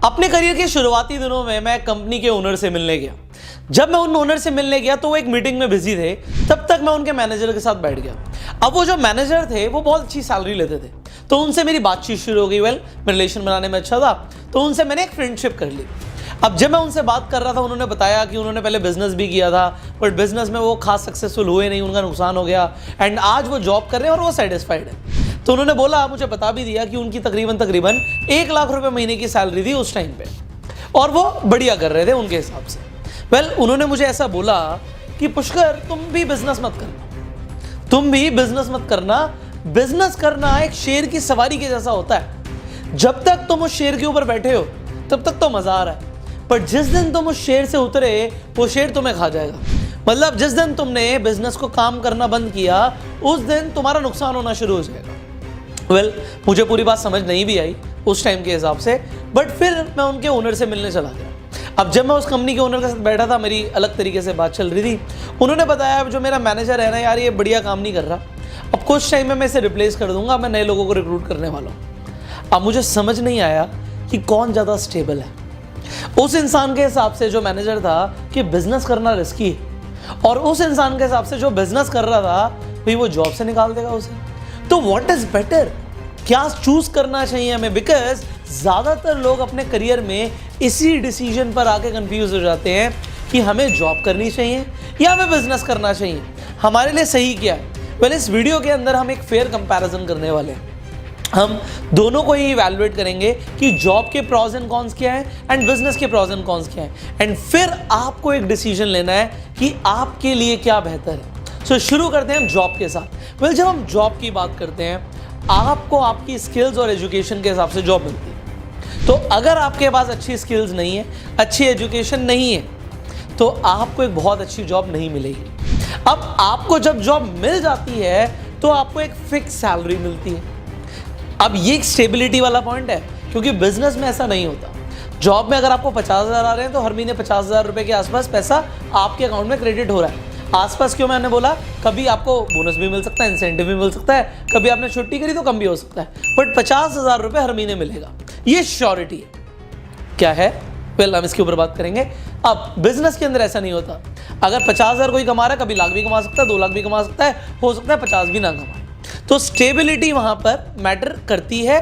अपने करियर के शुरुआती दिनों में मैं कंपनी के ओनर से मिलने गया। जब मैं उन ओनर से मिलने गया तो वो एक मीटिंग में बिजी थे, तब तक मैं उनके मैनेजर के साथ बैठ गया। अब वो जो मैनेजर थे वो बहुत अच्छी सैलरी लेते थे, तो उनसे मेरी बातचीत शुरू हो गई। मैं रिलेशन बनाने में अच्छा था, तो उनसे मैंने एक फ्रेंडशिप कर ली। अब जब मैं उनसे बात कर रहा था, उन्होंने बताया कि उन्होंने पहले बिजनेस भी किया था, बट बिजनेस में वो खास सक्सेसफुल हुए नहीं, उनका नुकसान हो गया एंड आज वो जॉब कर रहे हैं और वो सेटिस्फाइड है। तो उन्होंने बोला, मुझे बता भी दिया कि उनकी तकरीबन 1 लाख रुपए महीने की सैलरी थी उस टाइम पे, और वो बढ़िया कर रहे थे उनके हिसाब से। उन्होंने मुझे ऐसा बोला कि पुष्कर, तुम भी बिजनेस मत करना। बिजनेस करना एक शेर की सवारी के जैसा होता है। जब तक तुम उस शेर के ऊपर बैठे हो तब तक तो मजा आ रहा है, पर जिस दिन तुम उस शेर से उतरे वो शेर तुम्हें खा जाएगा। मतलब जिस दिन तुमने बिजनेस को काम करना बंद किया उस दिन तुम्हारा नुकसान होना शुरू हो जाएगा। मुझे पूरी बात समझ नहीं भी आई उस टाइम के हिसाब से, बट फिर मैं उनके ओनर से मिलने चला गया। अब जब मैं उस कंपनी के ओनर के साथ बैठा था, मेरी अलग तरीके से बात चल रही थी। उन्होंने बताया, जो मेरा मैनेजर है ना यार, ये बढ़िया काम नहीं कर रहा, अब कुछ टाइम में मैं इसे रिप्लेस कर दूंगा, मैं नए लोगों को रिक्रूट करने वाला हूँ। अब मुझे समझ नहीं आया कि कौन ज़्यादा स्टेबल है, उस इंसान के हिसाब से जो मैनेजर था कि बिजनेस करना रिस्की है, और उस इंसान के हिसाब से जो बिजनेस कर रहा था भाई वो जॉब से निकाल देगा उसे। तो व्हाट इज बेटर, क्या चूज करना चाहिए हमें? बिकॉज ज्यादातर लोग अपने करियर में इसी डिसीजन पर आके कंफ्यूज हो जाते हैं कि हमें जॉब करनी चाहिए या हमें बिजनेस करना चाहिए, हमारे लिए सही क्या है। इस वीडियो के अंदर हम एक फेयर कंपैरिजन करने वाले हैं। हम दोनों को ही इवैल्यूएट करेंगे कि जॉब के प्रॉज एंड कॉन्स क्या है एंड बिजनेस के प्रॉज एंड कॉन्स क्या है, एंड फिर आपको एक डिसीजन लेना है कि आपके लिए क्या बेहतर है। सो शुरू करते हैं जॉब के साथ। जब हम जॉब की बात करते हैं, आपको आपकी स्किल्स और एजुकेशन के हिसाब से जॉब मिलती है। तो अगर आपके पास अच्छी स्किल्स नहीं है, अच्छी एजुकेशन नहीं है, तो आपको एक बहुत अच्छी जॉब नहीं मिलेगी। अब आपको जब जॉब मिल जाती है तो आपको एक फिक्स सैलरी मिलती है। अब ये एक स्टेबिलिटी वाला पॉइंट है, क्योंकि बिजनेस में ऐसा नहीं होता। जॉब में अगर आपको 50,000 आ रहे हैं तो हर महीने 50,000 रुपए के आसपास पैसा आपके अकाउंट में क्रेडिट हो रहा है। आसपास क्यों, मैंने बोला, कभी आपको बोनस भी मिल सकता है, इंसेंटिव भी मिल सकता है, कभी आपने छुट्टी करी तो कम भी हो सकता है, बट 50,000 रुपए हर महीने मिलेगा, ये श्योरिटी है। क्या है? हम इसके ऊपर बात करेंगे। अब बिजनेस के अंदर ऐसा नहीं होता। अगर 50,000 कोई कमा रहा है, कभी लाख भी कमा सकता है, 2 लाख भी कमा सकता है, हो सकता है 50 भी ना कमाए। तो स्टेबिलिटी वहां पर मैटर करती है,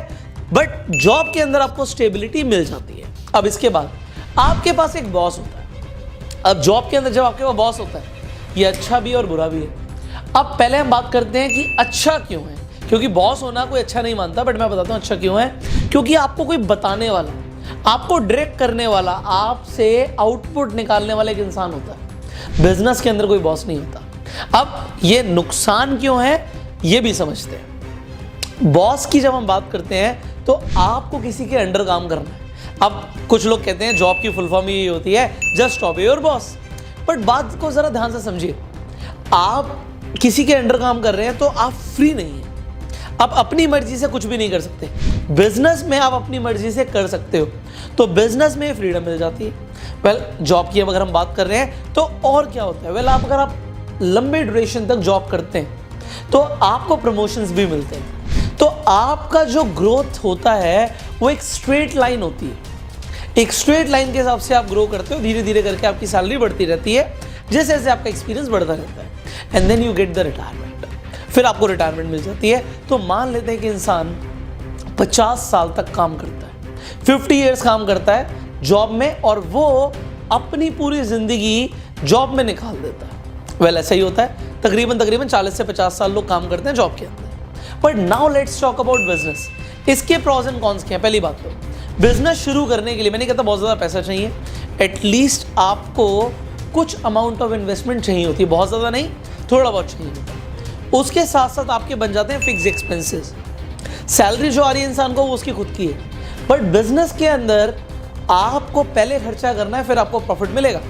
बट जॉब के अंदर आपको स्टेबिलिटी मिल जाती है। अब इसके बाद आपके पास एक बॉस होता है। अब जॉब के अंदर जब आपके पास बॉस होता है, ये अच्छा भी है और बुरा भी है। अब पहले हम बात करते हैं कि अच्छा क्यों है, क्योंकि बॉस होना कोई अच्छा नहीं मानता, बट मैं बताता हूं अच्छा क्यों है। क्योंकि आपको कोई बताने वाला, आपको डायरेक्ट करने वाला, आपसे आउटपुट निकालने वाला एक इंसान होता है। बिजनेस के अंदर कोई बॉस नहीं होता। अब ये नुकसान क्यों है ये भी समझते हैं। बॉस की जब हम बात करते हैं तो आपको किसी के अंडर काम करना है। अब कुछ लोग कहते हैं जॉब की फुल फॉर्म ये होती है, जस्ट ओबे योर बॉस, बट बात को जरा ध्यान से समझिए। आप किसी के अंडर काम कर रहे हैं तो आप फ्री नहीं है, आप अपनी मर्जी से कुछ भी नहीं कर सकते। बिजनेस में आप अपनी मर्जी से कर सकते हो, तो बिजनेस में फ्रीडम मिल जाती है। जॉब की अगर हम बात कर रहे हैं तो और क्या होता है, अगर आप लंबे ड्यूरेशन तक जॉब करते हैं तो आपको प्रमोशंस भी मिलते हैं। तो आपका जो ग्रोथ होता है वो एक स्ट्रेट लाइन होती है। एक स्ट्रेट लाइन के हिसाब से आप ग्रो करते हो, धीरे धीरे करके आपकी सैलरी बढ़ती रहती है, जैसे जैसे आपका एक्सपीरियंस बढ़ता रहता है, and then you get the retirement. फिर आपको रिटायरमेंट मिल जाती है। तो मान लेते हैं कि इंसान 50 साल तक काम करता है, 50 ईयर्स काम करता है जॉब में, और वो अपनी पूरी जिंदगी जॉब में निकाल देता है। ऐसा ही होता है। तकरीबन 40 से 50 साल लोग काम करते हैं जॉब के अंदर। But now let's talk about business. इसके प्रॉज एंड कॉन्स क्या है? पहली बात तो बिजनेस शुरू करने के लिए, मैंने कहता बहुत ज़्यादा पैसा चाहिए, एटलीस्ट आपको कुछ अमाउंट ऑफ इन्वेस्टमेंट चाहिए होती है, बहुत ज़्यादा नहीं, थोड़ा बहुत चाहिए होता है। उसके साथ साथ आपके बन जाते हैं फिक्स एक्सपेंसेस। सैलरी जो आ रही है इंसान को वो उसकी खुद की है, बट बिजनेस के अंदर आपको पहले खर्चा करना है, फिर आपको प्रॉफिट मिलेगा।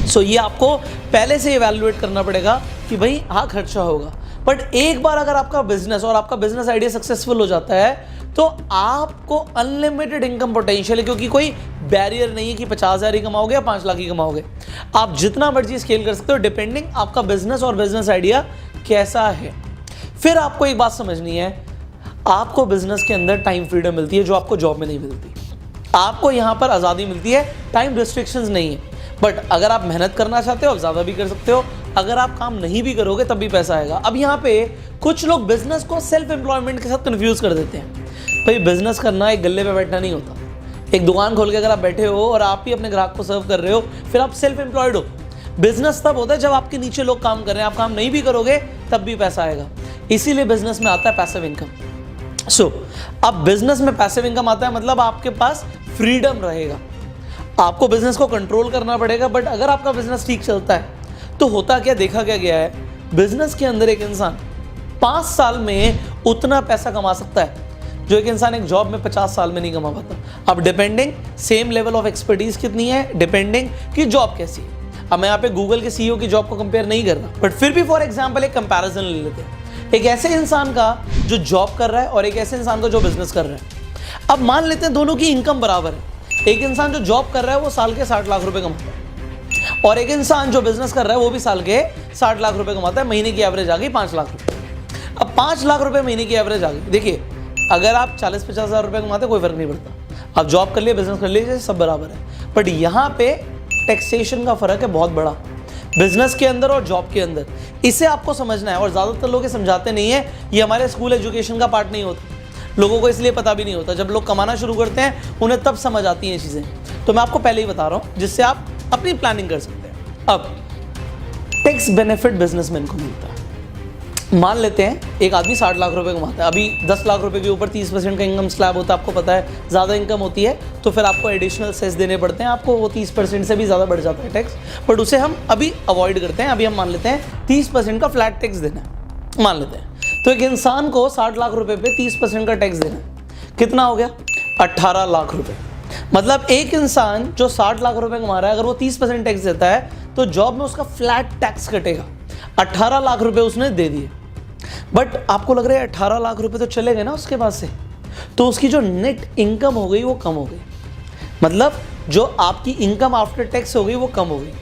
सो ये आपको पहले से इवैल्यूएट करना पड़ेगा कि भाई हाँ खर्चा होगा। बट एक बार अगर आपका बिजनेस और आपका बिजनेस आइडिया सक्सेसफुल हो जाता है तो आपको अनलिमिटेड इनकम पोटेंशियल है, क्योंकि कोई बैरियर नहीं है कि 50,000 ही कमाओगे या 5 लाख ही कमाओगे। आप जितना मर्जी स्केल कर सकते हो, डिपेंडिंग आपका बिजनेस और बिजनेस आइडिया कैसा है। फिर आपको एक बात समझनी है, आपको बिजनेस के अंदर टाइम फ्रीडम मिलती है जो आपको जॉब में नहीं मिलती। आपको यहाँ पर आज़ादी मिलती है, टाइम रिस्ट्रिक्शंस नहीं है। बट अगर आप मेहनत करना चाहते हो आप ज़्यादा भी कर सकते हो, अगर आप काम नहीं भी करोगे तब भी पैसा आएगा। अब यहाँ पे कुछ लोग बिजनेस को सेल्फ एम्प्लॉयमेंट के साथ कन्फ्यूज़ कर देते हैं। भाई बिजनेस करना एक गल्ले पे बैठना नहीं होता। एक दुकान खोल के अगर आप बैठे हो और आप ही अपने ग्राहक को सर्व कर रहे हो, फिर आप सेल्फ एम्प्लॉयड हो। बिजनेस तब होता है जब आपके नीचे लोग काम कर रहे हैं, आप काम नहीं भी करोगे तब भी पैसा आएगा। इसीलिए बिजनेस में आता है पैसिव इनकम। अब बिजनेस में पैसिव इनकम आता है मतलब आपके पास फ्रीडम रहेगा। आपको बिजनेस को कंट्रोल करना पड़ेगा, बट अगर आपका बिजनेस ठीक चलता है तो होता क्या, देखा क्या गया है, बिजनेस के अंदर एक इंसान 5 साल में उतना पैसा कमा सकता है जो एक इंसान एक जॉब में 50 साल में नहीं कमा पाता। अब depending same level of expertise कितनी है, डिपेंडिंग कि जॉब कैसी है। अब मैं यहाँ पे गूगल के सीईओ की जॉब को कंपेयर नहीं कर रहा, बट फिर भी फॉर एग्जांपल एक कंपैरिजन ले लेते हैं, एक ऐसे इंसान का जो जॉब कर रहा है और एक ऐसे इंसान का जो बिजनेस कर रहा है। अब मान लेते हैं दोनों की इनकम बराबर है। एक इंसान जो जॉब कर रहा है वो साल के 60 लाख रुपए कमाता है और एक इंसान जो बिजनेस कर रहा है वो भी साल के 60 लाख रुपए कमाता है। महीने की एवरेज आ गई 5 लाख रुपए। अब 5 लाख रुपए महीने की एवरेज आ गई। देखिए अगर आप 40-50 हज़ार रुपए कमाते कोई फर्क नहीं पड़ता, आप जॉब कर लिए बिजनेस कर लीजिए सब बराबर है। बट यहाँ पे टैक्सेशन का फर्क है बहुत बड़ा, बिजनेस के अंदर और जॉब के अंदर। इसे आपको समझना है और ज़्यादातर लोग समझाते नहीं है। ये हमारे स्कूल एजुकेशन का पार्ट नहीं होता, लोगों को इसलिए पता भी नहीं होता। जब लोग कमाना शुरू करते हैं उन्हें तब समझ आती हैं चीज़ें। तो मैं आपको पहले ही बता रहा हूँ जिससे आप अपनी प्लानिंग कर सकते हैं। अब टैक्स बेनिफिट बिजनेसमैन को मिलता है। मान लेते हैं एक आदमी 60 लाख रुपए कमाता है, अभी 10 लाख रुपए के ऊपर 30% का इनकम स्लैब होता है। आपको पता है ज़्यादा इनकम होती है तो फिर आपको एडिशनल सेस देने पड़ते हैं, आपको वो 30% से भी ज़्यादा बढ़ जाता है टैक्स, बट उसे हम अभी अवॉइड करते हैं। अभी हम मान लेते हैं 30% का फ्लैट टैक्स देना है, मान लेते हैं। तो एक इंसान को 60 लाख रुपए पे 30% का टैक्स देना है, कितना हो गया 18 लाख रुपए। मतलब एक इंसान जो 60 लाख रुपए कमा रहा है अगर वो 30% टैक्स देता है तो जॉब में उसका फ्लैट टैक्स कटेगा। 18 लाख रुपए उसने दे दिए, बट आपको लग रहा है 18 लाख रुपए तो चले गए ना उसके पास से, तो उसकी जो नेट इनकम हो गई वो कम हो गई। मतलब जो आपकी इनकम आफ्टर टैक्स हो गई वो कम हो गई।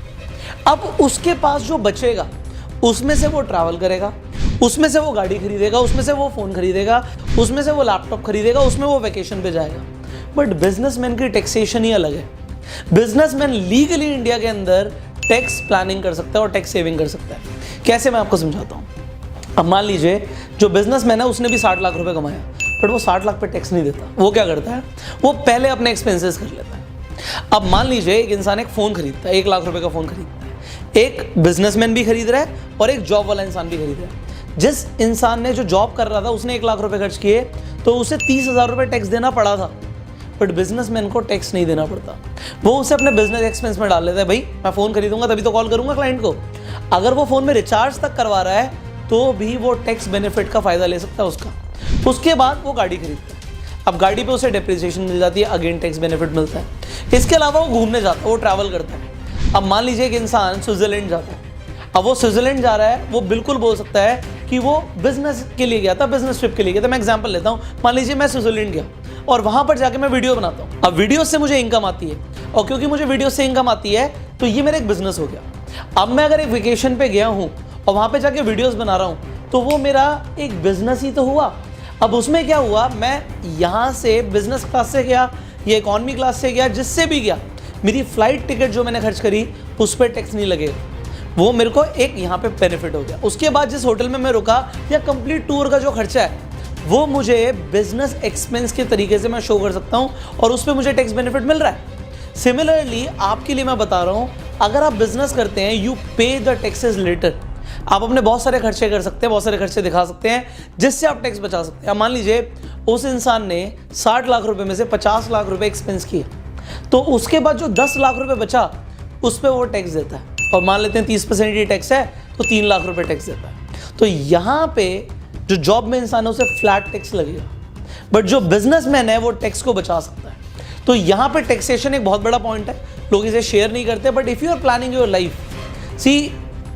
अब उसके पास जो बचेगा उसमें से वो ट्रैवल करेगा, उसमें से वो गाड़ी खरीदेगा, उसमें से वो फ़ोन खरीदेगा, उसमें से वो लैपटॉप खरीदेगा, उसमें वो वैकेशन पे जाएगा। बट बिजनेसमैन की टैक्सेशन ही अलग है। बिजनेसमैन लीगली इंडिया के अंदर टैक्स प्लानिंग कर सकता है और टैक्स सेविंग कर सकता है। कैसे, मैं आपको समझाता हूँ। अब मान लीजिए जो बिजनेसमैन है उसने भी 60 लाख रुपए कमाया, बट वो 60 लाख पे टैक्स नहीं देता। वो क्या करता है, वो पहले अपने एक्सपेंसेस कर लेता है। अब मान लीजिए एक इंसान एक फ़ोन खरीदता है, 1 लाख रुपए का फ़ोन खरीदता है। एक बिजनेसमैन भी खरीद रहा है और एक जॉब वाला इंसान भी खरीद रहा है। जिस इंसान ने जो जॉब कर रहा था उसने 1 लाख रुपए खर्च किए तो उसे 30,000 रुपये टैक्स देना पड़ा था, बट बिजनेसमैन को टैक्स नहीं देना पड़ता। वो उसे अपने बिजनेस एक्सपेंस में डाल लेता है। भाई मैं फ़ोन खरीदूंगा तभी तो कॉल करूंगा क्लाइंट को। अगर वो फ़ोन में रिचार्ज तक करवा रहा है तो भी वो टैक्स बेनिफिट का फ़ायदा ले सकता है उसका। उसके बाद वो गाड़ी खरीदता है, अब गाड़ी पे उसे डेप्रिसिएशन मिल जाती है, अगेन टैक्स बेनिफिट मिलता है। इसके अलावा वो घूमने जाता है, वो ट्रैवल करता है। अब मान लीजिए एक इंसान स्विट्ज़रलैंड जाता है, अब वो स्विट्ज़रलैंड जा रहा है, वो बिल्कुल बोल सकता है कि वो बिजनेस के लिए गया था, बिजनेस ट्रिप के लिए गया था। मैं एग्जांपल लेता हूँ, मान लीजिए मैं स्विट्ज़रलैंड गया और वहाँ पर जाके मैं वीडियो बनाता हूँ। अब वीडियो से मुझे इनकम आती है और क्योंकि मुझे वीडियो से इनकम आती है तो ये मेरा एक बिजनेस हो गया। अब मैं अगर एक वेकेशन पे गया हूँ और वहाँ पे जाके वीडियोस बना रहा हूँ तो वो मेरा एक बिजनेस ही तो हुआ। अब उसमें क्या हुआ, मैं यहाँ से बिजनेस क्लास से गया या इकॉनमी क्लास से गया, जिससे भी गया, मेरी फ्लाइट टिकट जो मैंने खर्च करी उस पर टैक्स नहीं लगेगा। वो मेरे को एक यहाँ पे बेनिफिट हो गया। उसके बाद जिस होटल में मैं रुका या कंप्लीट टूर का जो खर्चा है वो मुझे बिजनेस एक्सपेंस के तरीके से मैं शो कर सकता हूँ और उस पर मुझे टैक्स बेनिफिट मिल रहा है। सिमिलरली आपके लिए मैं बता रहा हूँ, अगर आप बिजनेस करते हैं यू पे द टैक्सेस लेटर। आप अपने बहुत सारे खर्चे कर सकते हैं, बहुत सारे खर्चे दिखा सकते हैं जिससे आप टैक्स बचा सकते हैं। अब मान लीजिए उस इंसान ने 60 लाख रुपए में से 50 लाख रुपए एक्सपेंस किए तो उसके बाद जो 10 लाख रुपए बचा उस पर वो टैक्स देता है, और मान लेते हैं 30% ही टैक्स है तो 3 लाख रुपए टैक्स देता है। तो यहाँ पे जो जॉब में इंसान है उसे फ्लैट टैक्स लगेगा, बट जो बिजनेसमैन है वो टैक्स को बचा सकता है। तो यहाँ पे टैक्सेशन एक बहुत बड़ा पॉइंट है, लोग इसे शेयर नहीं करते। But if you are planning your life, see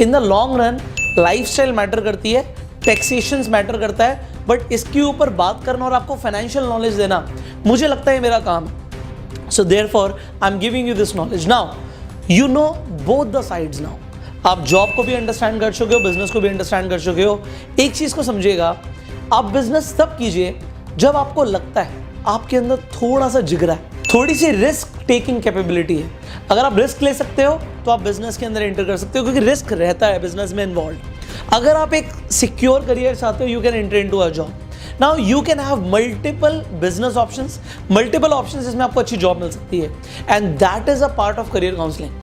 in the long run lifestyle matter करती है, टैक्सेशन मैटर करता है, बट इसके ऊपर बात करना और आपको फाइनेंशियल नॉलेज देना मुझे लगता है मेरा काम है। So therefore I am giving you this knowledge. Now you know both the sides. Now आप जॉब को भी अंडरस्टैंड कर चुके हो, बिजनेस को भी अंडरस्टैंड कर चुके हो। एक चीज़ को समझिएगा, आप बिजनेस तब कीजिए जब आपको लगता है आपके अंदर थोड़ा सा जिगरा है, थोड़ी सी रिस्क टेकिंग कैपेबिलिटी है। अगर आप रिस्क ले सकते हो तो आप बिजनेस के अंदर एंटर कर सकते हो, क्योंकि रिस्क रहता है बिजनेस में इन्वॉल्व। अगर आप एक सिक्योर करियर चाहते हो, you can enter into a job. Now you can have multiple business options, multiple options जिसमें आपको अच्छी जॉब मिल सकती है, and that is a part of career counselling.